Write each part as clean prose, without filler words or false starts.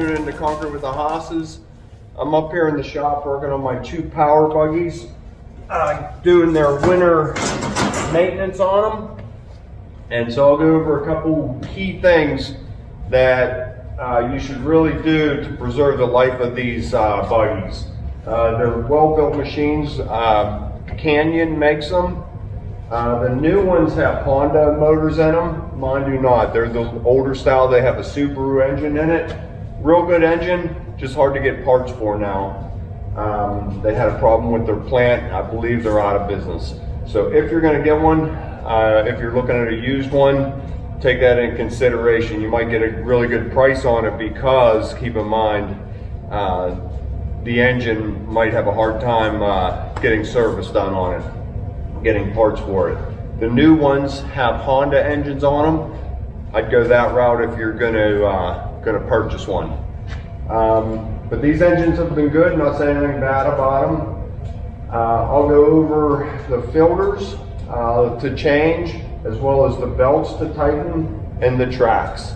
tuning into Concrete with the Hosses. I'm up here in the shop working on my 2 power buggies, doing their winter maintenance on them. And so I'll go over a couple key things that you should really do to preserve the life of these buggies. They're well-built machines. Canyon makes them. The new ones have Honda motors in them. Mine do not. They're the older style. They have a Subaru engine in it. Real good engine, just hard to get parts for now. They had a problem with their plant. I believe they're out of business. So if you're going to get one, if you're looking at a used one, take that in consideration. You might get a really good price on it because, keep in mind, the engine might have a hard time getting service done on it, getting parts for it. The new ones have Honda engines on them. I'd go that route if you're going to purchase one. But these engines have been good, not saying anything bad about them. I'll go over the filters to change, as well as the belts to tighten and the tracks.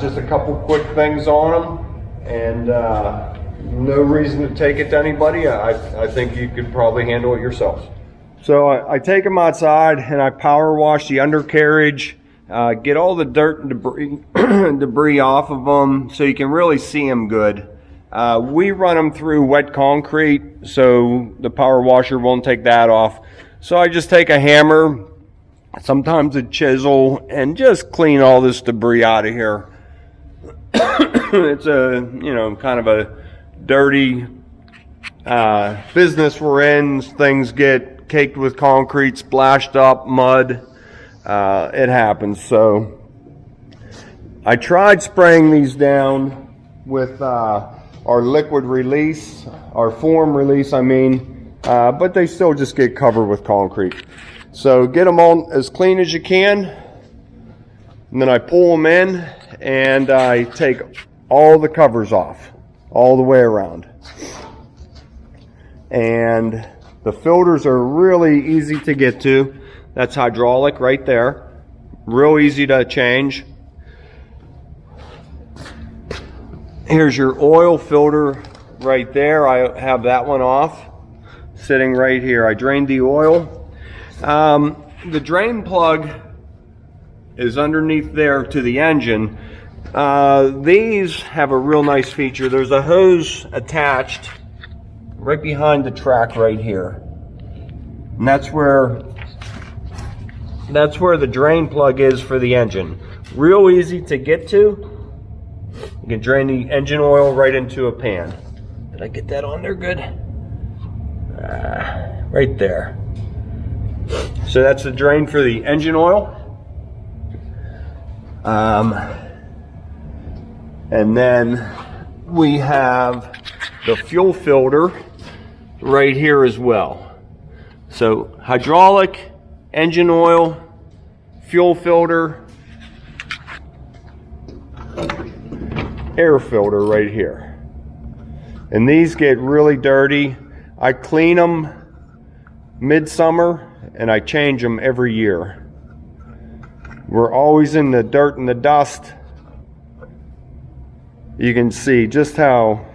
Just a couple quick things on them, and no reason to take it to anybody. I think you could probably handle it yourself. So I take them outside and I power wash the undercarriage, get all the dirt and debris off of them so you can really see them good. We run them through wet concrete so the power washer won't take that off. So I just take a hammer, sometimes a chisel, and just clean all this debris out of here. It's kind of a dirty business we're in. Things get caked with concrete, splashed up, mud. It happens. So I tried spraying these down with our liquid release, our form release, I mean, but they still just get covered with concrete. So get them on as clean as you can, and then I pull them in and I take all the covers off, all the way around. And the filters are really easy to get to. That's hydraulic right there. Real easy to change. Here's your oil filter right there. I have that one off, sitting right here. I drained the oil. The drain plug is underneath there to the engine. These have a real nice feature. There's a hose attached right behind the track right here. And that's where the drain plug is for the engine. Real easy to get to. You can drain the engine oil right into a pan. Did I get that on there good? Right there. So that's the drain for the engine oil. And then we have the fuel filter right here as well. So hydraulic, engine oil, fuel filter, air filter right here. And these get really dirty. I clean them midsummer and I change them every year. We're always in the dirt and the dust. You can see just how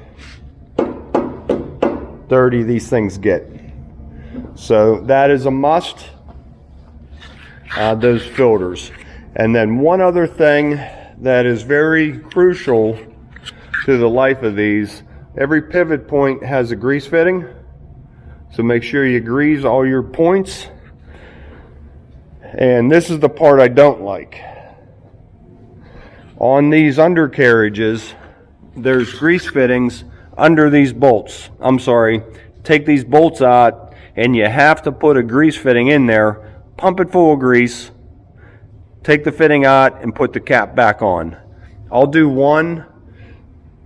dirty these things get. So that is a must, those filters. And then one other thing that is very crucial to the life of these, every pivot point has a grease fitting. So make sure you grease all your points. And this is the part I don't like. On these undercarriages, there's grease fittings under these bolts. I'm sorry, take these bolts out and you have to put a grease fitting in there, pump it full of grease, take the fitting out and put the cap back on. I'll do one,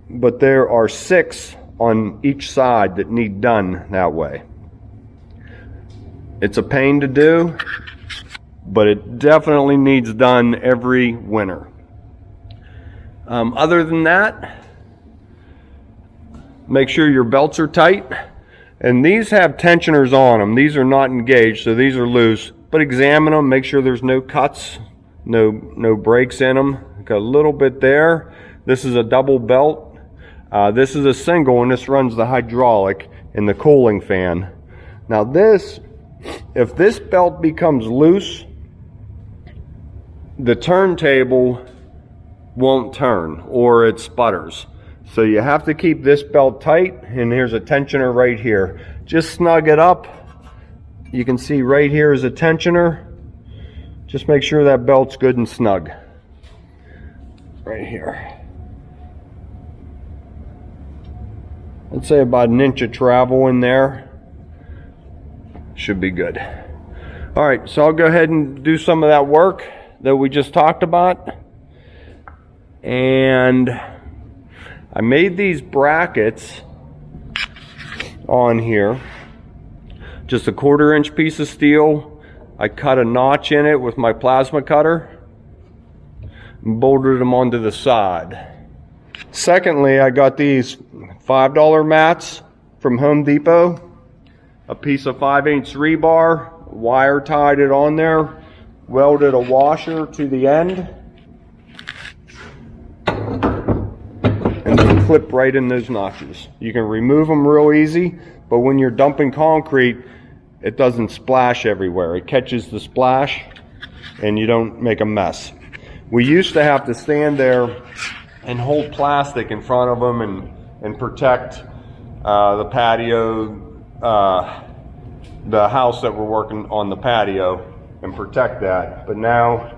but there are 6 on each side that need done that way. It's a pain to do, but it definitely needs done every winter. Other than that, make sure your belts are tight. And these have tensioners on them. These are not engaged, so these are loose. But examine them, make sure there's no cuts, no breaks in them. Got a little bit there. This is a double belt. This is a single, and this runs the hydraulic and the cooling fan. Now this, if this belt becomes loose, the turntable won't turn or it sputters. So you have to keep this belt tight, and here's a tensioner right here. Just snug it up. You can see right here is a tensioner. Just make sure that belt's good and snug. Right here. Let's say about an inch of travel in there. Should be good. All right, so I'll go ahead and do some of that work that we just talked about. And I made these brackets on here. Just a 1/4 inch piece of steel. I cut a notch in it with my plasma cutter and bolted them onto the side. Secondly, I got these $5 mats from Home Depot. A piece of 5/8 rebar, wire tied it on there, welded a washer to the end, and they clip right in those notches. You can remove them real easy, but when you're dumping concrete, it doesn't splash everywhere. It catches the splash and you don't make a mess. We used to have to stand there and hold plastic in front of them and protect the patio, the house that we're working on, the patio, and protect that. But now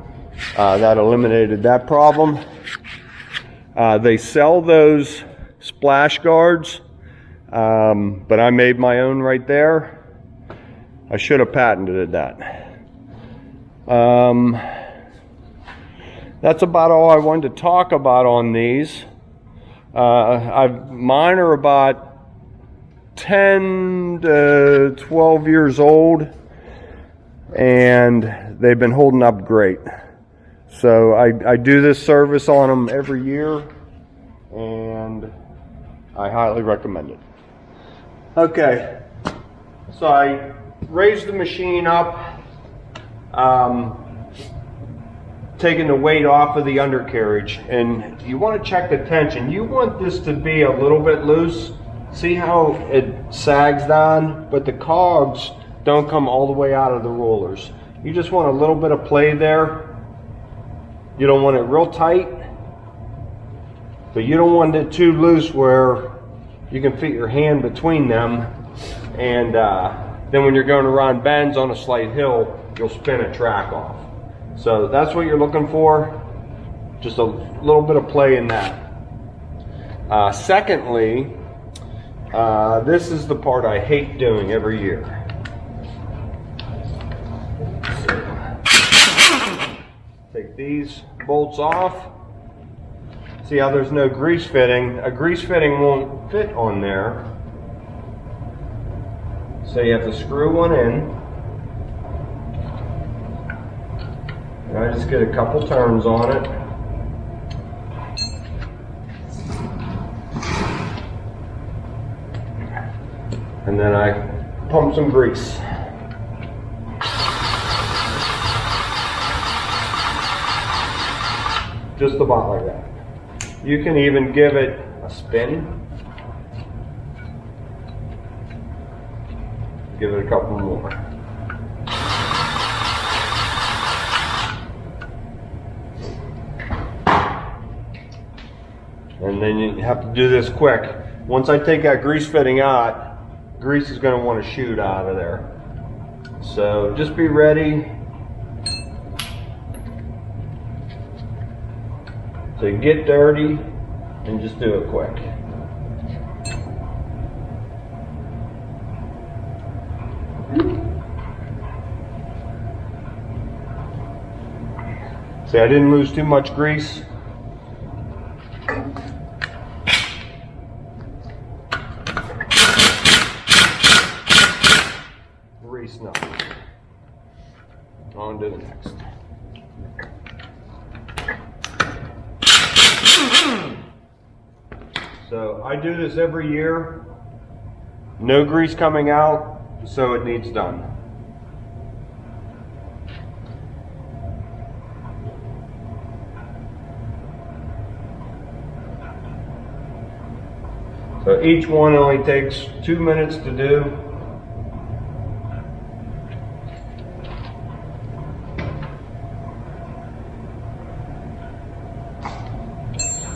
that eliminated that problem. They sell those splash guards, but I made my own right there. I should have patented that. That's about all I wanted to talk about on these. Mine are about 10 to 12 years old, and they've been holding up great. So I do this service on them every year, and I highly recommend it. Okay, so I raised the machine up, taking the weight off of the undercarriage, and you want to check the tension. You want this to be a little bit loose. See how it sags down, but the cogs don't come all the way out of the rollers. You just want a little bit of play there. You don't want it real tight, but you don't want it too loose where you can fit your hand between them, and then when you're going around bends on a slight hill, you'll spin a track off. So that's what you're looking for, just a little bit of play in that. Secondly, this is the part I hate doing every year. So, take these bolts off. See how there's no grease fitting? A grease fitting won't fit on there. So you have to screw one in. And I just get a couple turns on it. And then I pump some grease. Just about like that. You can even give it a spin. Give it a couple more. And then you have to do this quick. Once I take that grease fitting out, grease is going to want to shoot out of there. So just be ready to get dirty and just do it quick. See, I didn't lose too much grease. Grease now. On to the next. So I do this every year. No grease coming out, so it needs done. So each one only takes 2 minutes to do.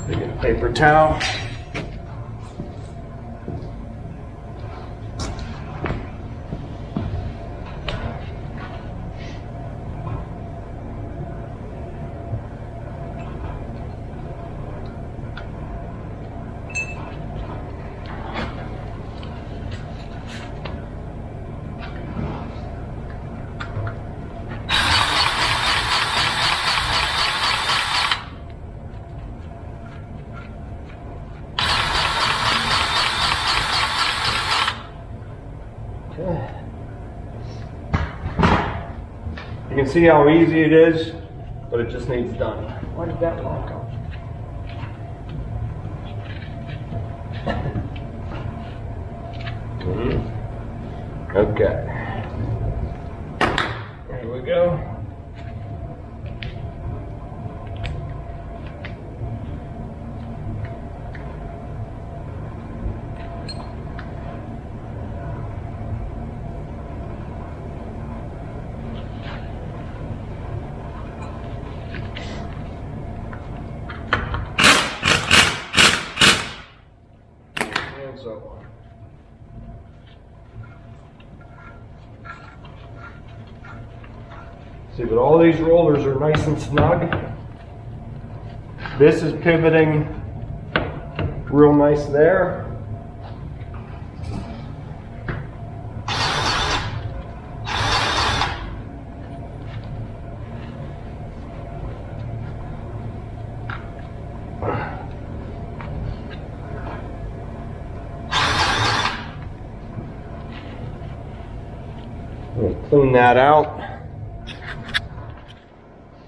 Get a paper towel. You can see how easy it is, but it just needs done. Why did that lock up? Okay. There we go. And so on. See, but all these rollers are nice and snug. This is pivoting real nice there. Clean that out.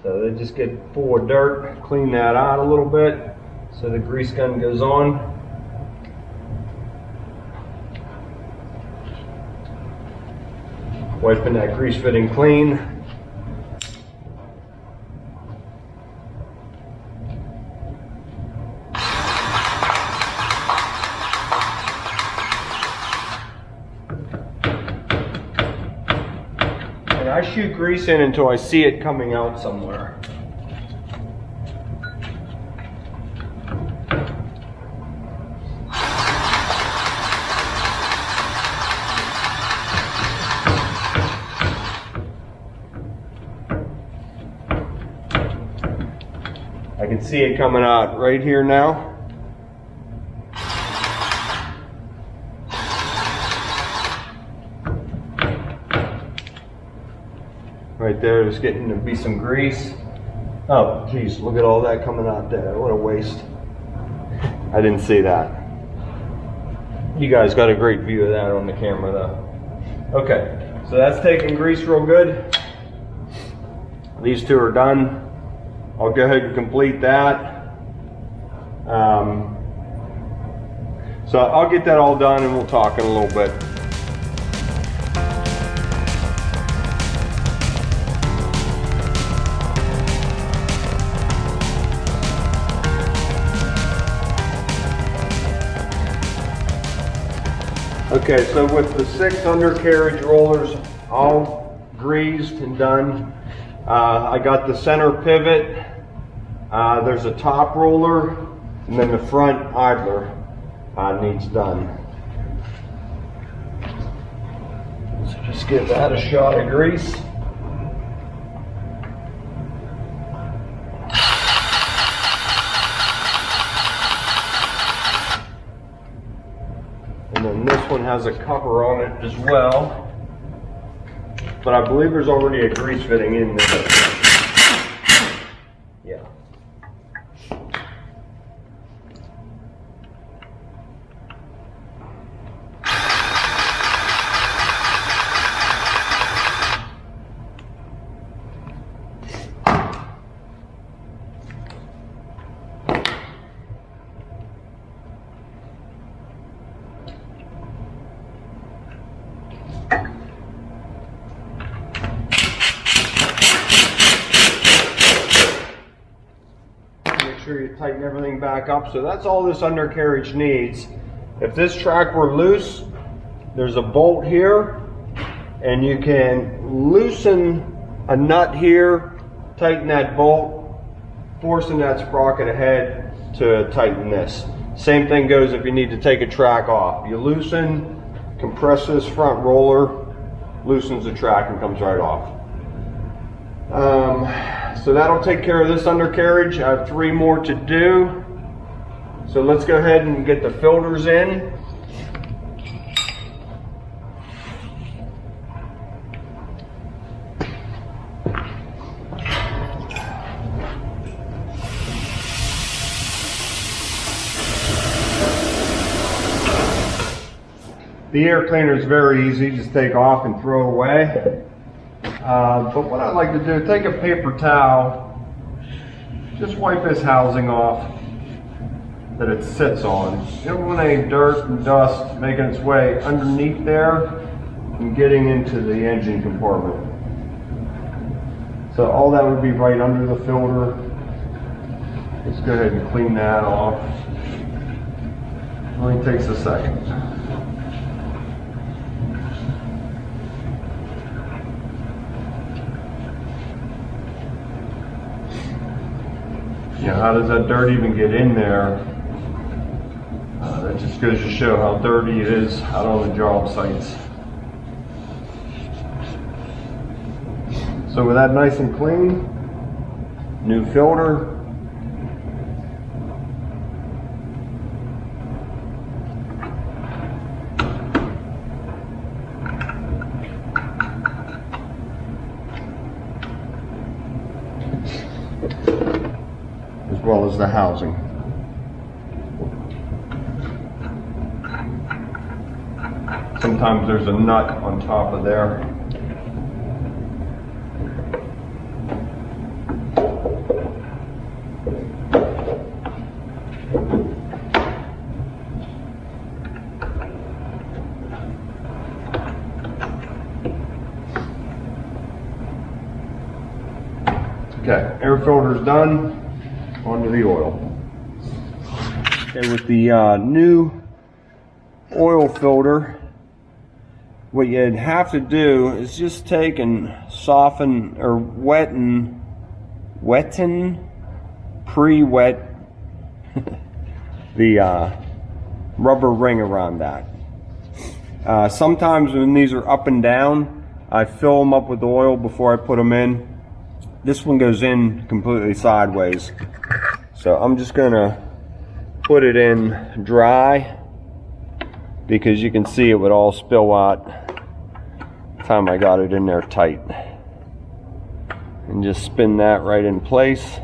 So they just get full of dirt. Clean that out a little bit so the grease gun goes on. Wiping that grease fitting clean. I shoot grease in until I see it coming out somewhere. I can see it coming out right here now. Right there, there's getting to be some grease. Oh, geez, look at all that coming out there. What a waste. I didn't see that. You guys got a great view of that on the camera though. Okay, so that's taking grease real good. These two are done. I'll go ahead and complete that. So I'll get that all done and we'll talk in a little bit. Okay, so with the 6 undercarriage rollers all greased and done, I got the center pivot, there's a top roller, and then the front idler needs done. So just give that a shot of grease. And then this one has a cover on it as well. But I believe there's already a grease fitting in there. Yeah. Make sure you tighten everything back up. So that's all this undercarriage needs. If this track were loose, there's a bolt here, and you can loosen a nut here, tighten that bolt, forcing that sprocket ahead to tighten this. Same thing goes if you need to take a track off. You loosen, compress this front roller, loosens the track and comes right off. So that'll take care of this undercarriage. I have 3 more to do. So let's go ahead and get the filters in. The air cleaner is very easy, just take off and throw away. But what I like to do, take a paper towel, just wipe this housing off that it sits on. You don't want any dirt and dust making its way underneath there and getting into the engine compartment. So all that would be right under the filter. Let's go ahead and clean that off. It only takes a second. You know, how does that dirt even get in there? That just goes to show how dirty it is out on the job sites. So with that nice and clean, new filter. As well as the housing. Sometimes there's a nut on top of there. Okay, air filter's done. Onto the oil. Okay, with the new oil filter, what you'd have to do is just take and soften or wetten, pre-wet the rubber ring around that. Sometimes when these are up and down, I fill them up with oil before I put them in. This one goes in completely sideways. So I'm just gonna put it in dry because you can see it would all spill out the time I got it in there tight. And just spin that right in place.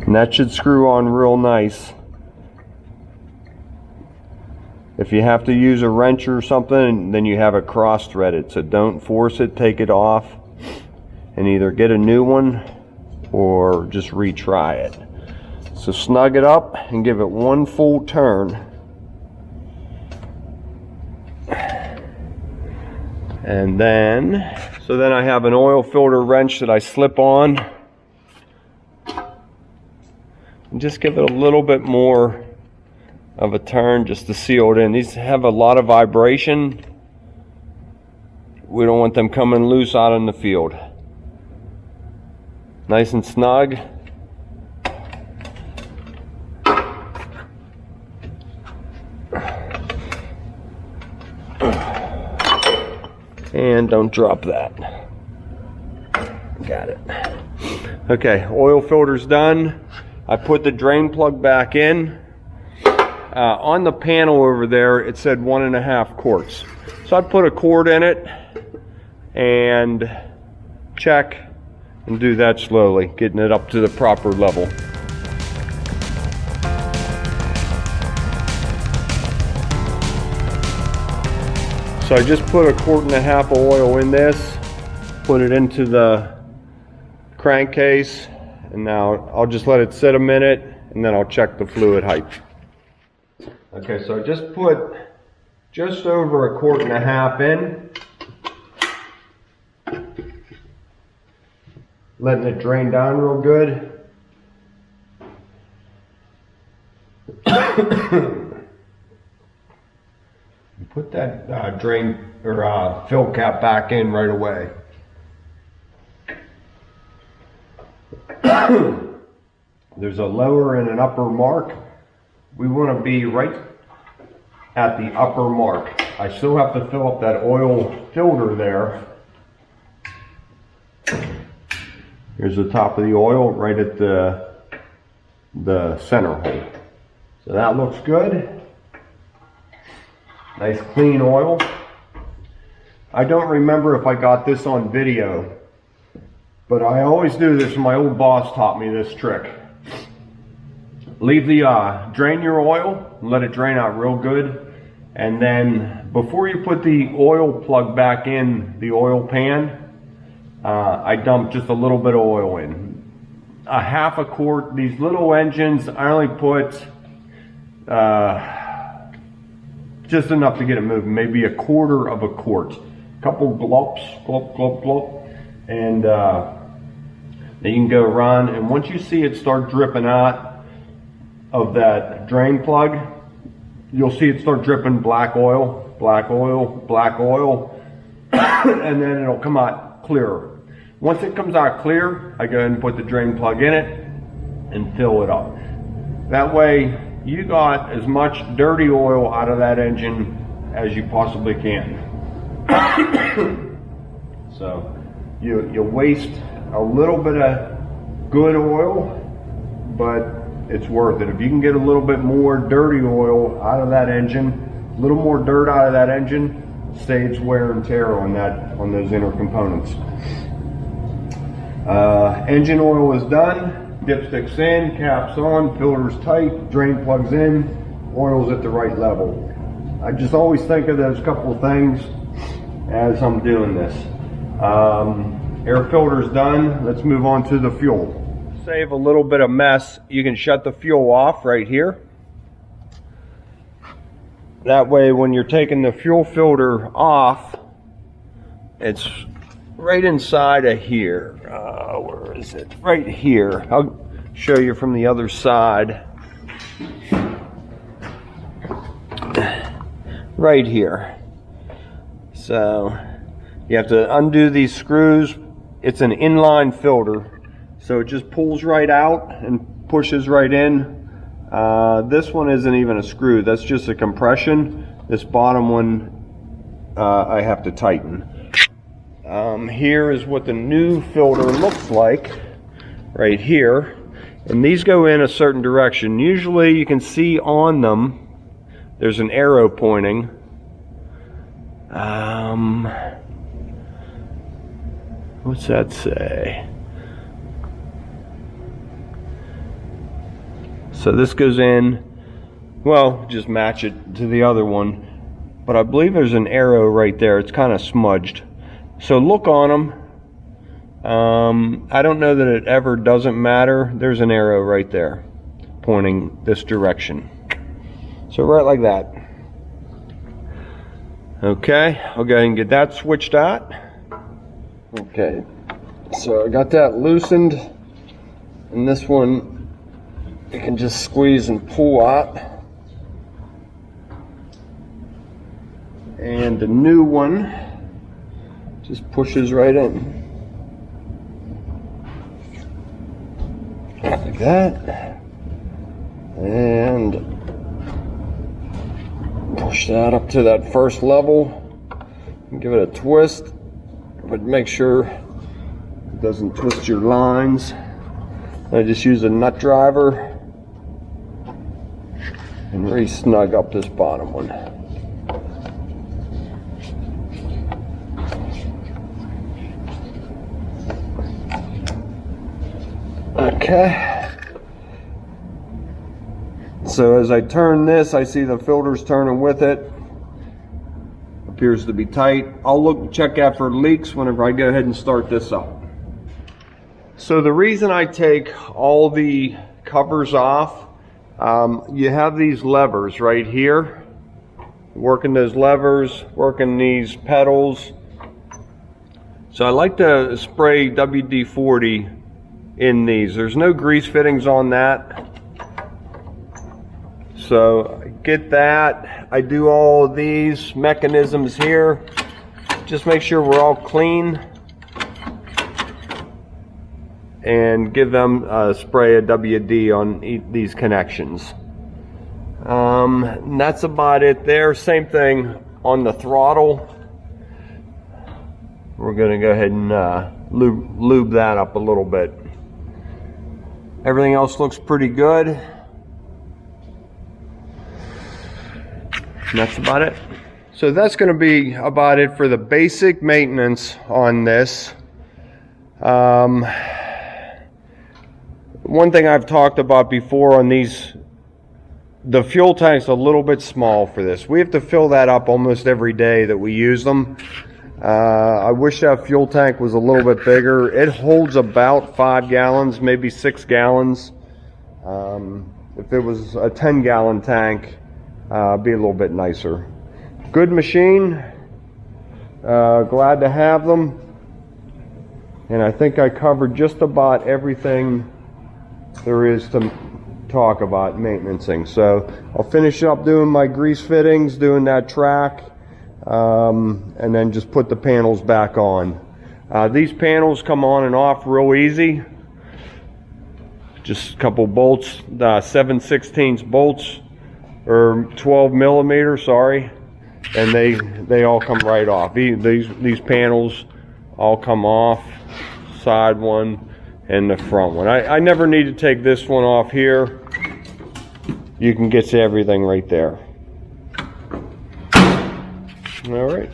And that should screw on real nice. If you have to use a wrench or something, then you have it cross-threaded. So don't force it, take it off, and either get a new one or just retry it. So snug it up and give it one full turn. And then, so then I have an oil filter wrench that I slip on. And just give it a little bit more of a turn just to seal it in. These have a lot of vibration. We don't want them coming loose out in the field. Nice and snug. And don't drop that. Got it. Okay, oil filter's done. I put the drain plug back in. On the panel over there, it said 1.5 quarts. So I put a quart in it and check and do that slowly, getting it up to the proper level. So I just put 1.5 quarts of oil in this, put it into the crankcase, and now I'll just let it sit a minute and then I'll check the fluid height. Okay, so I just put just over 1.5 quarts in. Letting it drain down real good. Put that drain or fill cap back in right away. There's a lower and an upper mark. We want to be right at the upper mark. I still have to fill up that oil filter there. Here's the top of the oil right at the center hole. So that looks good. Nice clean oil. I don't remember if I got this on video, but I always do this. My old boss taught me this trick. Leave the, drain your oil, and let it drain out real good. And then before you put the oil plug back in the oil pan, I dump just a little bit of oil in. 1/2 quart. These little engines, I only put just enough to get it moving, maybe 1/4 quart. Couple glulps, glop, glop, glop. And then you can go run. And once you see it start dripping out of that drain plug, you'll see it start dripping black oil, black oil, black oil. And then it'll come out clearer. Once it comes out clear, I go ahead and put the drain plug in it and fill it up. That way, you got as much dirty oil out of that engine as you possibly can. So, you waste a little bit of good oil, but it's worth it. If you can get a little bit more dirty oil out of that engine, a little more dirt out of that engine, saves wear and tear on those inner components. Engine oil is done, dipsticks in, caps on, filters tight, drain plugs in, oil's at the right level. I just always think of those couple of things as I'm doing this. Air filter's done, let's move on to the fuel. Save a little bit of mess, you can shut the fuel off right here. That way when you're taking the fuel filter off, it's right inside of here. Where is it? Right here. I'll show you from the other side. Right here. So you have to undo these screws. It's an inline filter, so it just pulls right out and pushes right in. This one isn't even a screw, that's just a compression. This bottom one I have to tighten. Here is what the new filter looks like right here, and these go in a certain direction. Usually you can see on them there's an arrow pointing. What's that say? So this goes in, well, just match it to the other one, but I believe there's an arrow right there. It's kind of smudged. So look on them. I don't know that it ever doesn't matter. There's an arrow right there pointing this direction. So right like that. Okay, I'll go ahead and get that switched out. Okay, so I got that loosened, and this one you can just squeeze and pull out. And the new one just pushes right in. Like that. And push that up to that first level. Give it a twist, but make sure it doesn't twist your lines. I just use a nut driver and re-snug up this bottom one. Okay. So as I turn this, I see the filter's turning with it. Appears to be tight. I'll check out for leaks whenever I go ahead and start this up. So the reason I take all the covers off, you have these levers right here, working those levers, working these pedals. So I like to spray WD-40 in these. There's no grease fittings on that. So I get that. I do all of these mechanisms here. Just make sure we're all clean. And give them a spray of WD on these connections. And that's about it there. Same thing on the throttle. We're going to go ahead and lube that up a little bit. Everything else looks pretty good. And that's about it. So that's going to be about it for the basic maintenance on this. One thing I've talked about before on these, the fuel tank's a little bit small for this. We have to fill that up almost every day that we use them. I wish that fuel tank was a little bit bigger. It holds about 5 gallons, maybe 6 gallons. If it was a 10-gallon tank, it'd be a little bit nicer. Good machine. Glad to have them. And I think I covered just about everything there is to talk about maintenancing. So I'll finish up doing my grease fittings, doing that track, and then just put the panels back on. These panels come on and off real easy. Just a couple bolts, 7/16 bolts, or 12 millimeter, sorry, and they all come right off. These panels all come off, side one and the front one. I never need to take this one off here. You can get to everything right there. All right.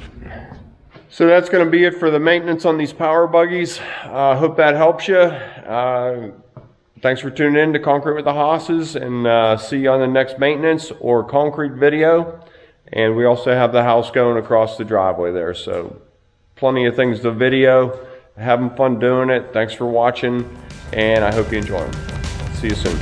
So that's going to be it for the maintenance on these power buggies. Hope that helps you. Thanks for tuning in to Concrete with the Hosses, and see you on the next maintenance or concrete video. And we also have the house going across the driveway there, so plenty of things to video. Having fun doing it. Thanks for watching, and I hope you enjoy them. See you soon.